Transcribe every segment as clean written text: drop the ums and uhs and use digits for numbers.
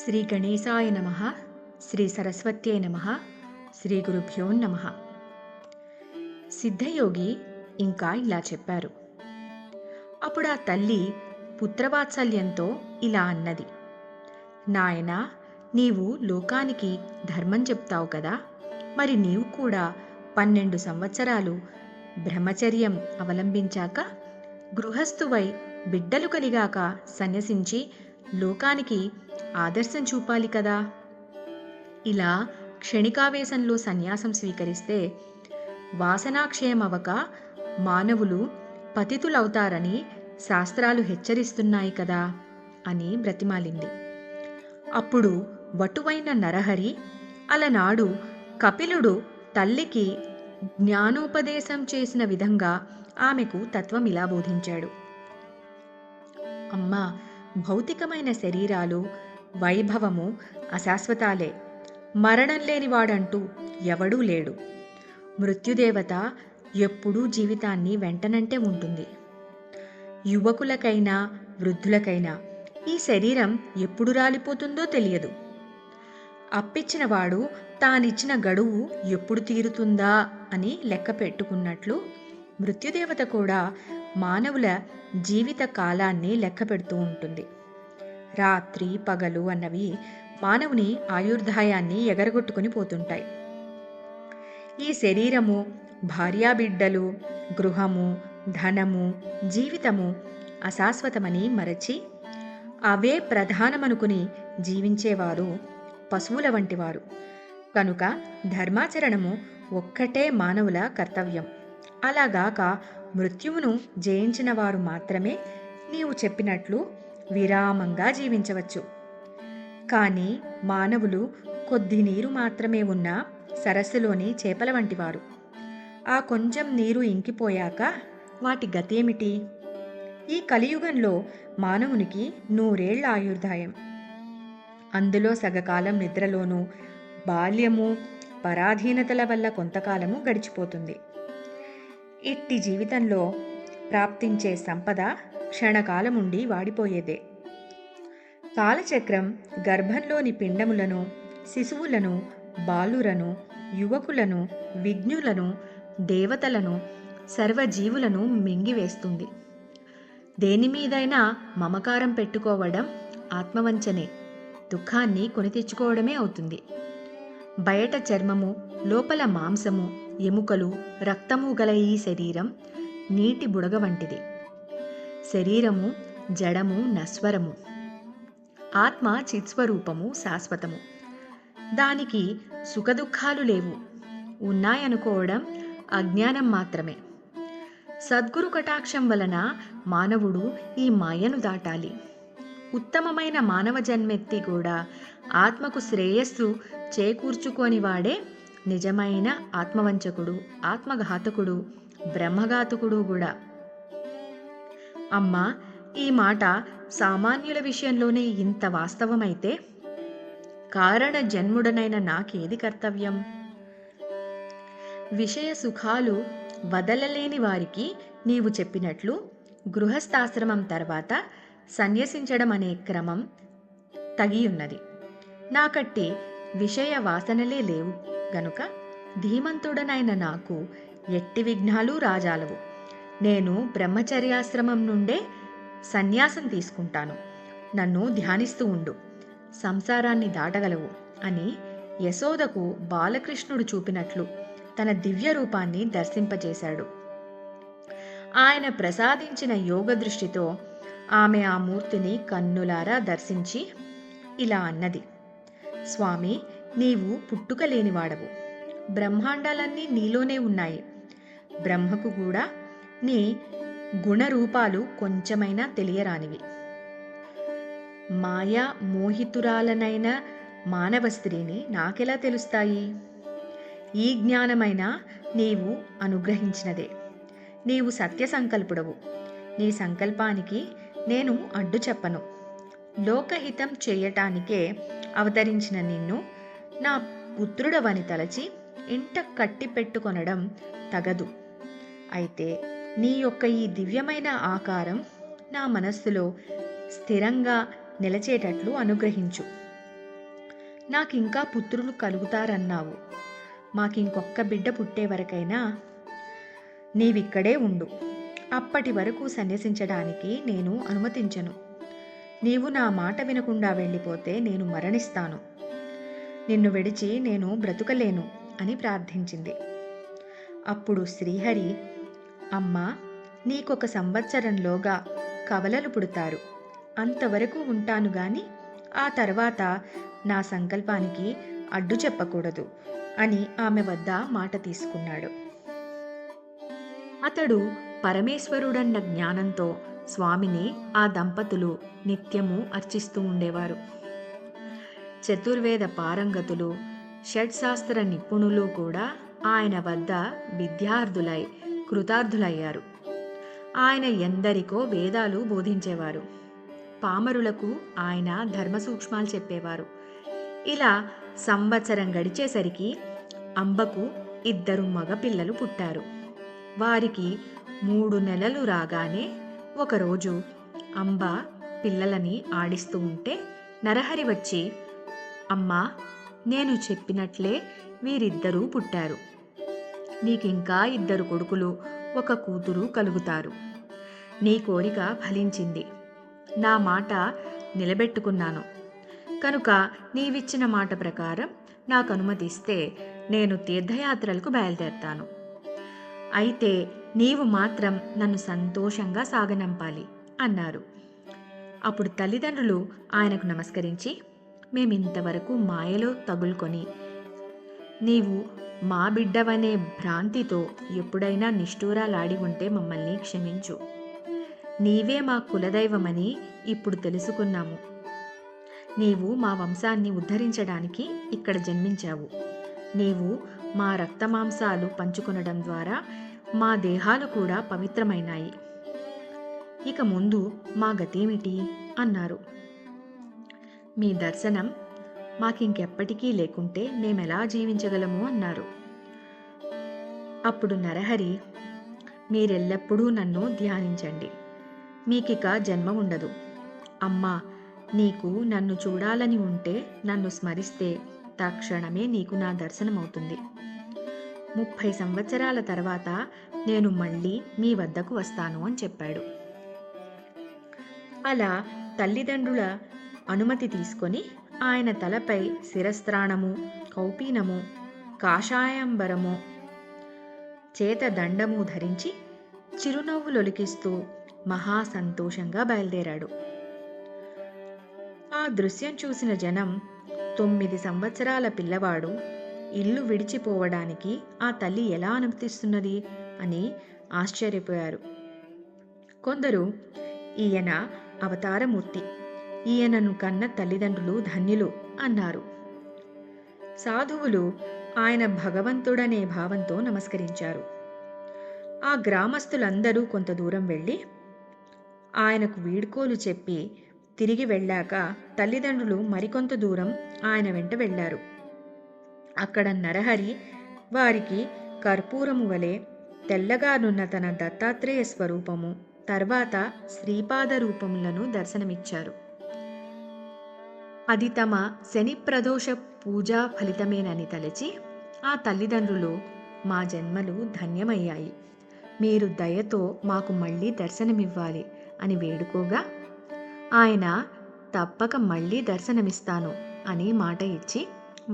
శ్రీ గణేశాయ నమః. శ్రీ సరస్వత్యై నమః. శ్రీ గురుభ్యో నమః. సిద్ధయోగి ఇంకా ఇలా చెప్పారు. అప్పుడు ఆ తల్లి పుత్రవాత్సల్యంతో ఇలా అన్నది. నాయనా, నీవు లోకానికి ధర్మం చెప్తావు కదా, మరి నీవు కూడా 12 సంవత్సరాలు బ్రహ్మచర్యం అవలంబించాక గృహస్థువై బిడ్డలు కలిగాక సన్యసించి లోకానికి ఆదర్శం చూపాలి కదా. ఇలా క్షణికావేశంలో సన్యాసం స్వీకరిస్తే వాసనాక్షయమవక మానవులు పతితులవుతారని శాస్త్రాలు హెచ్చరిస్తున్నాయి కదా అని బ్రతిమాలింది. అప్పుడు వటువైన నరహరి అలనాడు కపిలుడు తల్లికి జ్ఞానోపదేశం చేసిన విధంగా ఆమెకు తత్వం ఇలా బోధించాడు. అమ్మా, భౌతికమైన శరీరాలు వైభవము అశాశ్వతాలే. మరణం లేనివాడంటూ ఎవడూ లేడు. మృత్యుదేవత ఎప్పుడూ జీవితాన్ని వెంటనంటే ఉంటుంది. యువకులకైనా వృద్ధులకైనా ఈ శరీరం ఎప్పుడు రాలిపోతుందో తెలియదు. అప్పిచ్చినవాడు తానిచ్చిన గడువు ఎప్పుడు తీరుతుందా అని లెక్క పెట్టుకున్నట్లు మృత్యుదేవత కూడా మానవుల జీవిత కాలాన్ని లెక్క పెడుతూ ఉంటుంది. రాత్రి పగలు అన్నవి మానవుని ఆయుర్దాయాన్ని ఎగరగొట్టుకుని పోతుంటాయి. ఈ శరీరము, భార్యాబిడ్డలు, గృహము, ధనము, జీవితము అశాశ్వతమని మరచి అవే ప్రధానమనుకుని జీవించేవారు పశువుల వంటివారు. కనుక ధర్మాచరణము ఒక్కటే మానవుల కర్తవ్యం. అలాగాక మృత్యువును జయించిన వారు మాత్రమే నీవు చెప్పినట్లు విరామంగా జీవించవచ్చు. కానీ మానవులు కొద్ది నీరు మాత్రమే ఉన్న సరస్సులోని చేపల వంటివారు. ఆ కొంచెం నీరు ఇంకిపోయాక వాటి గతేమిటి? ఈ కలియుగంలో మానవునికి 100 ఏళ్ల ఆయుర్దాయం. అందులో సగకాలం నిద్రలోనూ, బాల్యము, పరాధీనతల వల్ల కొంతకాలము గడిచిపోతుంది. ఇట్టి జీవితంలో ప్రాప్తించే సంపద క్షణకాలముండి వాడిపోయేదే. కాలచక్రం గర్భంలోని పిండములను, శిశువులను, బాలురను, యువకులను, విజ్ఞులను, దేవతలను, సర్వజీవులను మింగివేస్తుంది. దేనిమీదైనా మమకారం పెట్టుకోవడం ఆత్మవంచనే, దుఃఖాన్ని కొని తెచ్చుకోవడమే అవుతుంది. బయట చర్మము, లోపల మాంసము, ఎముకలు, రక్తము గల ఈ శరీరం నీటి బుడగ వంటిది. శరీరము జడము, నశ్వరము. ఆత్మ చిత్స్వరూపము, శాశ్వతము. దానికి సుఖదుఖాలు లేవు. ఉన్నాయనుకోవడం అజ్ఞానం మాత్రమే. సద్గురు కటాక్షం వలన మానవుడు ఈ మాయను దాటాలి. ఉత్తమమైన మానవ జన్మెత్తి కూడా ఆత్మకు శ్రేయస్సు చేకూర్చుకోనివాడే నిజమైన ఆత్మవంచకుడు, ఆత్మఘాతకుడు, బ్రహ్మఘాతకుడు కూడా. అమ్మా, ఈ మాట సామాన్యుల విషయంలోనే ఇంత వాస్తవమైతే కారణ జన్ముడనైన నాకేది కర్తవ్యం? విషయ సుఖాలు వదలలేని వారికి నీవు చెప్పినట్లు గృహస్థాశ్రమం తర్వాత సన్యసించడం అనే క్రమం తగియున్నది. నాకట్టి విషయ వాసనలే లేవు గనుక ధీమంతుడనైన నాకు ఎట్టి విఘ్నాలు రాజాలవు. నేను బ్రహ్మచర్యాశ్రమం నుండే సన్యాసం తీసుకుంటాను. నన్ను ధ్యానిస్తూ ఉండు, సంసారాన్ని దాటగలవు అని యశోదకు బాలకృష్ణుడు చూపినట్లు తన దివ్య రూపాన్ని దర్శింపజేశాడు. ఆయన ప్రసాదించిన యోగ దృష్టితో ఆమె ఆ మూర్తిని కన్నులారా దర్శించి ఇలా అన్నది. స్వామి, నీవు పుట్టుక లేనివాడవు. బ్రహ్మాండాలన్నీ నీలోనే ఉన్నాయి. బ్రహ్మకు కూడా నీ గుణరూపాలు కొంచెమైనా తెలియరానివి. మాయా మోహితురాలనైన మానవ స్త్రీని నాకెలా తెలుస్తాయి? ఈ జ్ఞానమైనా నీవు అనుగ్రహించినదే. నీవు సత్య సంకల్పుడవు. నీ సంకల్పానికి నేను అడ్డు చెప్పను. లోకహితం చేయటానికే అవతరించిన నిన్ను నా పుత్రుడవని తలచి ఇంట కట్టి పెట్టుకొనడం తగదు. అయితే నీ యొక్క ఈ దివ్యమైన ఆకారం నా మనస్సులో స్థిరంగా నిలచేటట్లు అనుగ్రహించు. నాకింకా పుత్రులు కలుగుతారన్నావు. మాకింకొక్క బిడ్డ పుట్టే వరకైనా నీవిక్కడే ఉండు. అప్పటి వరకు సన్యసించడానికి నేను అనుమతించను. నీవు నా మాట వినకుండా వెళ్ళిపోతే నేను మరణిస్తాను. నిన్ను విడిచి నేను బ్రతుకలేను అని ప్రార్థించింది. అప్పుడు శ్రీహరి, అమ్మా, నీకొక సంవత్సరంలోగా కవలలు పుడతారు. అంతవరకు ఉంటాను గాని ఆ తర్వాత నా సంకల్పానికి అడ్డు చెప్పకూడదు అని ఆమె వద్ద మాట తీసుకున్నాడు. అతడు పరమేశ్వరుడన్న జ్ఞానంతో స్వామిని ఆ దంపతులు నిత్యము అర్చిస్తూ ఉండేవారు. చతుర్వేద పారంగతులు, షడ్శాస్త్ర నిపుణులు కూడా ఆయన వద్ద విద్యార్థులై కృతార్థులయ్యారు. ఆయన ఎందరికో వేదాలు బోధించేవారు. పామరులకు ఆయన ధర్మ సూక్ష్మాలు చెప్పేవారు. ఇలా సంవత్సరం గడిచేసరికి అంబకు 2 మగపిల్లలు పుట్టారు. వారికి 3 నెలలు రాగానే ఒకరోజు అంబ పిల్లలని ఆడిస్తూ ఉంటే నరహరి వచ్చి, అమ్మా, నేను చెప్పినట్లే వీరిద్దరూ పుట్టారు. నీకింకా 2 కొడుకులు, 1 కూతురు కలుగుతారు. నీ కోరిక ఫలించింది. నా మాట నిలబెట్టుకున్నాను కనుక నీవిచ్చిన మాట ప్రకారం నాకు అనుమతిస్తే నేను తీర్థయాత్రలకు బయలుదేరతాను. అయితే నీవు మాత్రం నన్ను సంతోషంగా సాగనంపాలి అన్నారు. అప్పుడు తల్లిదండ్రులు ఆయనకు నమస్కరించి, మేమింతవరకు మాయలో తగులుకొని నీవు మా బిడ్డవనే భ్రాంతితో ఎప్పుడైనా నిష్ఠూరాలాడి ఉంటే మమ్మల్ని క్షమించు. నీవే మా కులదైవమని ఇప్పుడు తెలుసుకున్నాము. నీవు మా వంశాన్ని ఉద్ధరించడానికి ఇక్కడ జన్మించావు. నీవు మా రక్తమాంసాలు పంచుకొనడం ద్వారా మా దేహాలు కూడా పవిత్రమైనాయి. ఇక ముందు మా గతేమిటి అన్నారు. మీ దర్శనం మాకింకెప్పటికీ లేకుంటే మేమెలా జీవించగలము అన్నారు. అప్పుడు నరహరి, మీరెల్లప్పుడూ నన్ను ధ్యానించండి. మీకిక జన్మ ఉండదు. అమ్మా, నీకు నన్ను చూడాలని ఉంటే నన్ను స్మరిస్తే తక్షణమే నీకు నా దర్శనమవుతుంది. 30 సంవత్సరాల తర్వాత నేను మళ్ళీ మీ వద్దకు వస్తాను అని చెప్పాడు. అలా తల్లిదండ్రుల అనుమతి తీసుకొని ఆయన తలపై శిరస్త్రాణము, కౌపీనము, కాషాయంబరము, చేత దండము ధరించి చిరునవ్వులొలికిస్తూ మహా సంతోషంగా బయలుదేరాడు. ఆ దృశ్యం చూసిన జనం 9 సంవత్సరాల పిల్లవాడు ఇల్లు విడిచిపోవడానికి ఆ తల్లి ఎలా అనుమతిస్తున్నది అని ఆశ్చర్యపోయారు. కొందరు, ఈయన అవతారమూర్తి, ఈయనను కన్న తల్లిదండ్రులు ధన్యులు అన్నారు. సాధువులు ఆయన భగవంతుడనే భావంతో నమస్కరించారు. ఆ గ్రామస్తులందరూ కొంత దూరం వెళ్ళి ఆయనకు వీడ్కోలు చెప్పి తిరిగి వెళ్ళాక తల్లిదండ్రులు మరికొంత దూరం ఆయన వెంట వెళ్ళారు. అక్కడ నరహరి వారికి కర్పూరము వలె తెల్లగానున్న తన దత్తాత్రేయ స్వరూపము, తర్వాత శ్రీపాద రూపములను దర్శనమిచ్చారు. అది తమ శని ప్రదోష పూజా ఫలితమేనని తలచి ఆ తల్లిదండ్రులు, మా జన్మలు ధన్యమయ్యాయి, మీరు దయతో మాకు మళ్ళీ దర్శనమివ్వాలి అని వేడుకోగా ఆయన తప్పక మళ్ళీ దర్శనమిస్తాను అని మాట ఇచ్చి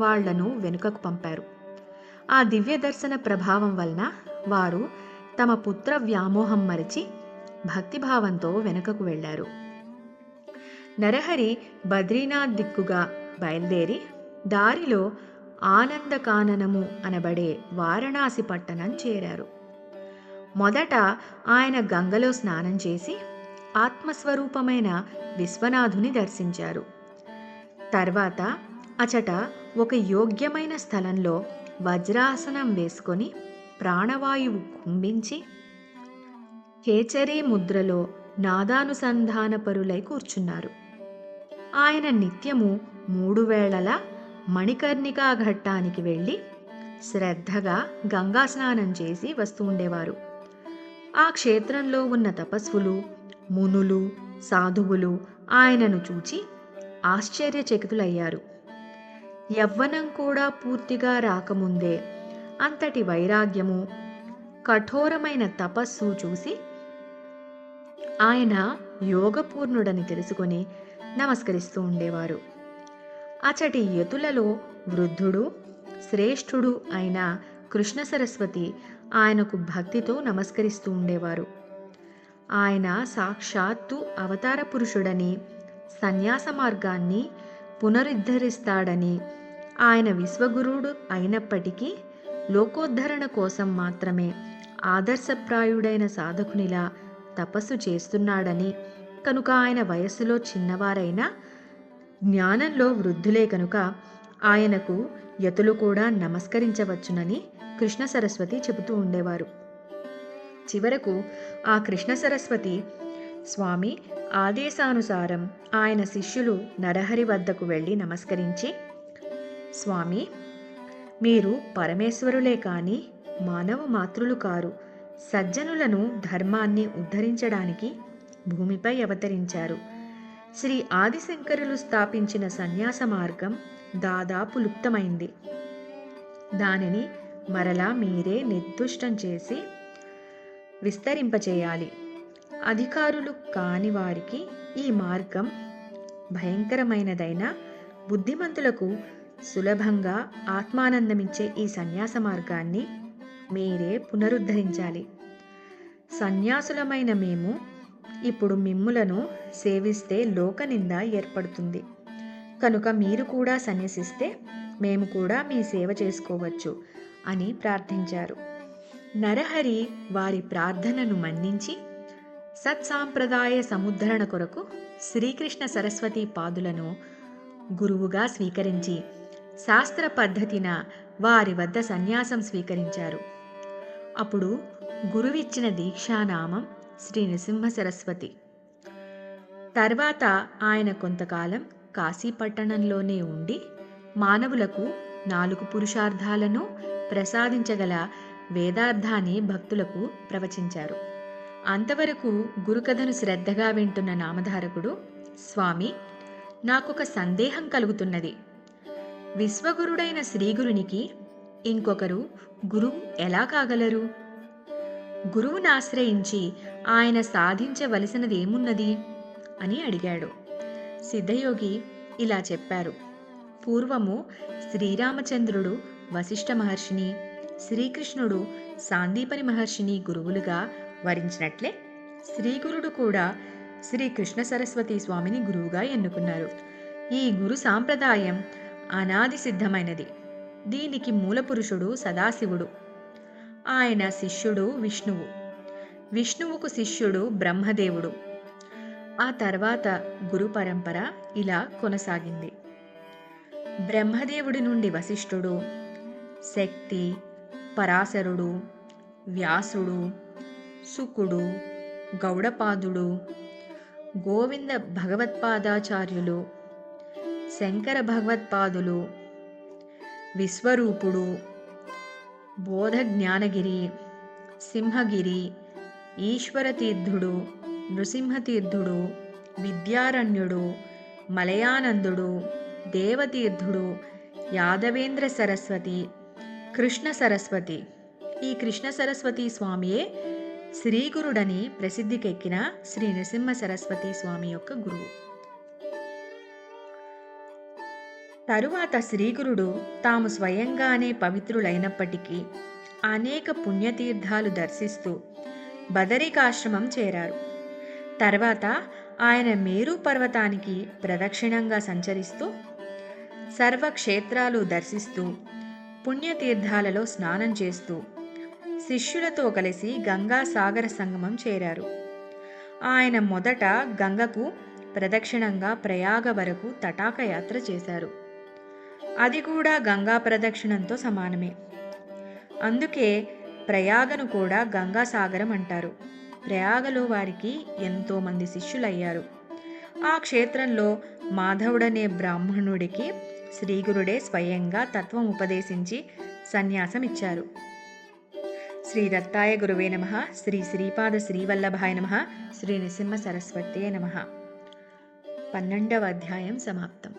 వాళ్లను వెనుకకు పంపారు. ఆ దివ్య దర్శన ప్రభావం వలన వారు తమ పుత్ర వ్యామోహం మరిచి భక్తిభావంతో వెనుకకు వెళ్లారు. నరహరి బద్రీనాథ్ దిక్కుగా బయలుదేరి దారిలో ఆనందకాననము అనబడే వారణాసి పట్టణం చేరారు. మొదట ఆయన గంగలో స్నానం చేసి ఆత్మస్వరూపమైన విశ్వనాథుని దర్శించారు. తర్వాత అచట ఒక యోగ్యమైన స్థలంలో వజ్రాసనం వేసుకొని ప్రాణవాయువు కుంభించి కేచరీ ముద్రలో నాదానుసంధానపరులై కూర్చున్నారు. ఆయన నిత్యము 3 వేళలా మణికర్ణికా ఘట్టానికి వెళ్ళి శ్రద్ధగా గంగా స్నానం చేసి వస్తూ ఉండేవారు. ఆ క్షేత్రంలో ఉన్న తపస్వులు, మునులు, సాధువులు ఆయనను చూచి ఆశ్చర్యచకితులయ్యారు. యవ్వనం కూడా పూర్తిగా రాకముందే అంతటి వైరాగ్యము, కఠోరమైన తపస్సు చూసి ఆయన యోగపూర్ణుడని తెలుసుకొని నమస్కరిస్తూ ఉండేవారు. అచటి యతులలో వృద్ధుడు, శ్రేష్ఠుడు అయిన కృష్ణ సరస్వతి ఆయనకు భక్తితో నమస్కరిస్తూ ఉండేవారు. ఆయన సాక్షాత్తు అవతార పురుషుడని, సన్యాస మార్గాన్ని పునరుద్ధరిస్తాడని, ఆయన విశ్వగురుడు అయినప్పటికీ లోకోద్ధరణ కోసం మాత్రమే ఆదర్శప్రాయుడైన సాధకునిలా తపస్సు చేస్తున్నాడని, కనుక ఆయన వయస్సులో చిన్నవారైనా జ్ఞానంలో వృద్ధులే కనుక ఆయనకు యతులు కూడా నమస్కరించవచ్చునని కృష్ణ సరస్వతి చెబుతూ ఉండేవారు. చివరకు ఆ కృష్ణ సరస్వతి స్వామి ఆదేశానుసారం ఆయన శిష్యులు నరహరి వద్దకు వెళ్ళి నమస్కరించి, స్వామి, మీరు పరమేశ్వరులే కాని మానవ మాతృలు కారు. సజ్జనులను, ధర్మాన్ని ఉద్ధరించడానికి భూమిపై అవతరించారు. శ్రీ ఆదిశంకరులు స్థాపించిన సన్యాస మార్గం దాదాపు లుప్తమైంది. దానిని మరలా మీరే నిర్దుష్టం చేసి విస్తరింపచేయాలి. అధికారులు కాని వారికి ఈ మార్గం భయంకరమైనదైన బుద్ధిమంతులకు సులభంగా ఆత్మానందమిచ్చే ఈ సన్యాస మార్గాన్ని మీరే పునరుద్ధరించాలి. సన్యాసులమైన మేము ఇప్పుడు మిమ్ములను సేవిస్తే లోకనింద ఏర్పడుతుంది. కనుక మీరు కూడా సన్యసిస్తే మేము కూడా మీ సేవ చేసుకోవచ్చు అని ప్రార్థించారు. నరహరి వారి ప్రార్థనను మన్నించి సత్సాంప్రదాయ సముద్ధరణ కొరకు శ్రీకృష్ణ సరస్వతి పాదులను గురువుగా స్వీకరించి శాస్త్ర పద్ధతిన వారి వద్ద సన్యాసం స్వీకరించారు. అప్పుడు గురువిచ్చిన దీక్షానామం శ్రీ నృసింహ సరస్వతి. తర్వాత ఆయన కొంతకాలం కాశీపట్టణంలోనే ఉండి మానవులకు 4 పురుషార్థాలను ప్రసాదించగల వేదార్థాన్ని భక్తులకు ప్రవచించారు. అంతవరకు గురుకథను శ్రద్ధగా వింటున్న నామధారకుడు, స్వామి, నాకొక సందేహం కలుగుతున్నది. విశ్వగురుడైన శ్రీగురునికి ఇంకొకరు గురువు ఎలా కాగలరు? గురువును ఆశ్రయించి ఆయన సాధించవలసినదేమున్నది అని అడిగాడు. సిద్ధయోగి ఇలా చెప్పారు. పూర్వము శ్రీరామచంద్రుడు వశిష్ఠ మహర్షిని, శ్రీకృష్ణుడు సాందీపని మహర్షిని గురువులుగా వరించినట్లే శ్రీగురుడు కూడా శ్రీకృష్ణ సరస్వతి స్వామిని గురువుగా ఎన్నుకున్నారు. ఈ గురు సాంప్రదాయం అనాది సిద్ధమైనది. దీనికి మూలపురుషుడు సదాశివుడు. ఆయన శిష్యుడు విష్ణువు. విష్ణువుకు శిష్యుడు బ్రహ్మదేవుడు. ఆ తర్వాత గురు పరంపర ఇలా కొనసాగింది. బ్రహ్మదేవుడి నుండి వశిష్ఠుడు, శక్తి, పరాశరుడు, వ్యాసుడు, శుకుడు, గౌడపాదుడు, గోవింద భగవత్పాదాచార్యులు, శంకర భగవత్పాదులు, విశ్వరూపుడు, బోధజ్ఞానగిరి, సింహగిరి, ఈశ్వరతీర్థుడు, నృసింహతీర్థుడు, విద్యారణ్యుడు, మలయానందుడు, దేవతీర్థుడు, యాదవేంద్ర సరస్వతి, కృష్ణ సరస్వతి. ఈ కృష్ణ సరస్వతి స్వామియే శ్రీగురుడని ప్రసిద్ధికెక్కిన శ్రీ నృసింహ సరస్వతి స్వామి యొక్క గురువు. తరువాత శ్రీగురుడు తాము స్వయంగానే పవిత్రులైనప్పటికీ అనేక పుణ్యతీర్థాలు దర్శిస్తూ బదరికాశ్రమం చేరారు. తర్వాత ఆయన మేరు పర్వతానికి ప్రదక్షిణంగా సంచరిస్తూ సర్వక్షేత్రాలు దర్శిస్తూ పుణ్యతీర్థాలలో స్నానం చేస్తూ శిష్యులతో కలిసి గంగా సాగర సంగమం చేరారు. ఆయన మొదట గంగకు ప్రదక్షిణంగా ప్రయాగ వరకు తటాక యాత్ర చేశారు. అది కూడా గంగా ప్రదక్షిణంతో సమానమే. అందుకే ప్రయాగను కూడా గంగాసాగరం అంటారు. ప్రయాగలో వారికి ఎంతోమంది శిష్యులయ్యారు. ఆ క్షేత్రంలో మాధవుడనే బ్రాహ్మణుడికి శ్రీగురుడే స్వయంగా తత్వం ఉపదేశించి సన్యాసం ఇచ్చారు. శ్రీ దత్తాయ గురువే నమః. శ్రీ శ్రీపాద శ్రీవల్లభాయ నమః. శ్రీ నృసింహ సరస్వతే నమః. 12వ అధ్యాయం సమాప్తం.